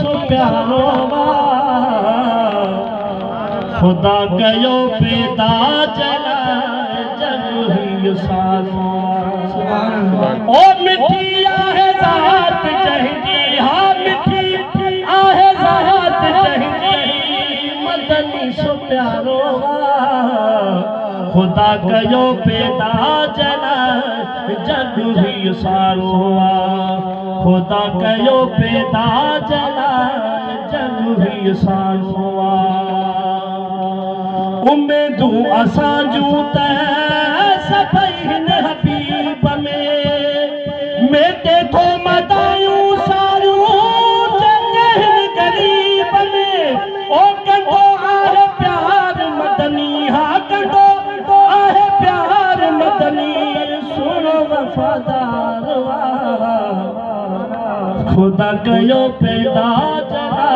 सो प्यारो खुदा कयो पैदा चला जग ही सारो ओ मिठी आहे ज़ात जंहिंजी हा मिठी आहे ज़ात जंहिंजी मदनी सो प्यारो खुदा कयो पैदा चला जग ही सारो खुदा कयो पैदा चला जग ही सारो उम्मीदूं असां जूं त सभई हिन हबीब में मेटे थो मदायूं सारियूं चङ हिन ग़रीब में ओ कंदो आहे प्यार मदनी हा कंदो आहे प्यार मदनी सुणो वफ़ादार खुदा कयो पैदा चला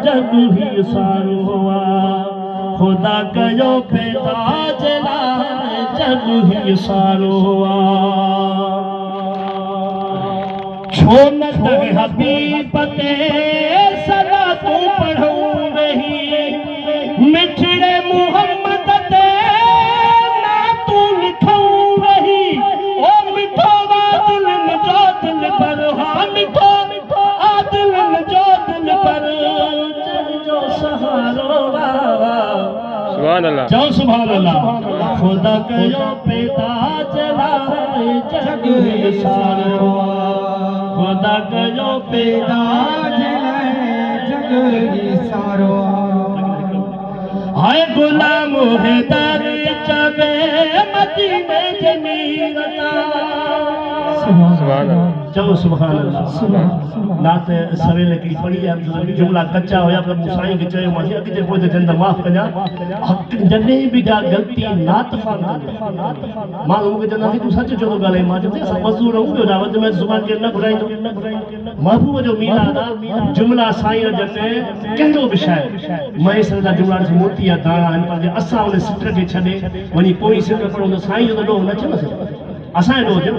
जग ही सारो खुदा कयो पैदा चला जग ही सारो छो न तवे हबीब ते सदा तू पढ़ूं रही मिठड़े मोहम्मद ते ना तू लिखूं रही ओ मिठो दिल जो दिल पर हा मिठो दिल जो दिल पर जो सहारो जाओ सुभान अल्लाह खुदा कयो पैदा चला जग ही सारो खुदा कयो पैदा चला जग ही सारो हाय गुलाम हैदर चबे मदीने जमीरता सुभान अल्लाह चलो सुभान अल्लाह नात सवेल की पढ़ी है जुमला कच्चा होया पर मुसाई के चयो मां अगे पोइ जंद माफ कजा हक जने भी गा गलती नात फान मां मुके जंदा तू सच जो गाले मां जे सब मजदूर हूं जो वध में जुबान के न घुराइंदो महबूब जो मीरादा जुमला साईं जने कंदो विषय मैं सदा जुमला मोती या दाना इन पर असा उन सिटर के छडे वनी कोई सिटर पर उन साईं जो नो न चलो असा नो जो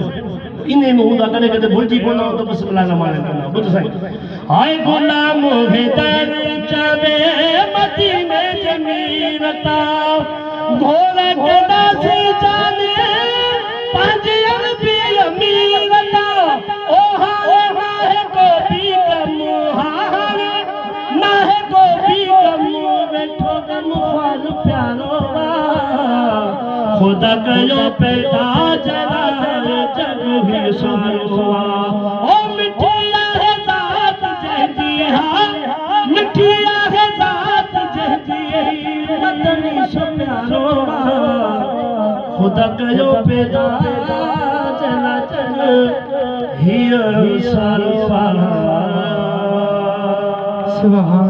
इने में हुंदा कदे कदे भुलजी पवंदा तो बिस्मिल्लाह रहमान रहीम बुध साईं हाय गुलाम हैदर चवे मदीने जमीरता घोड़े केदा सी जाने पंज अरबी अमीरता ओ हाय को भी कम हाय ना है को भी कम बैठो गम ख्वाल प्यारो खुदा कयो पैदा चला जग ही सारो ओ मिठिया है ज़ात जंहिंजी हा मिठिया है ज़ात जंहिंजी मदनी सो प्यारो खुदा कयो पैदा चला जग ही सारो सुभान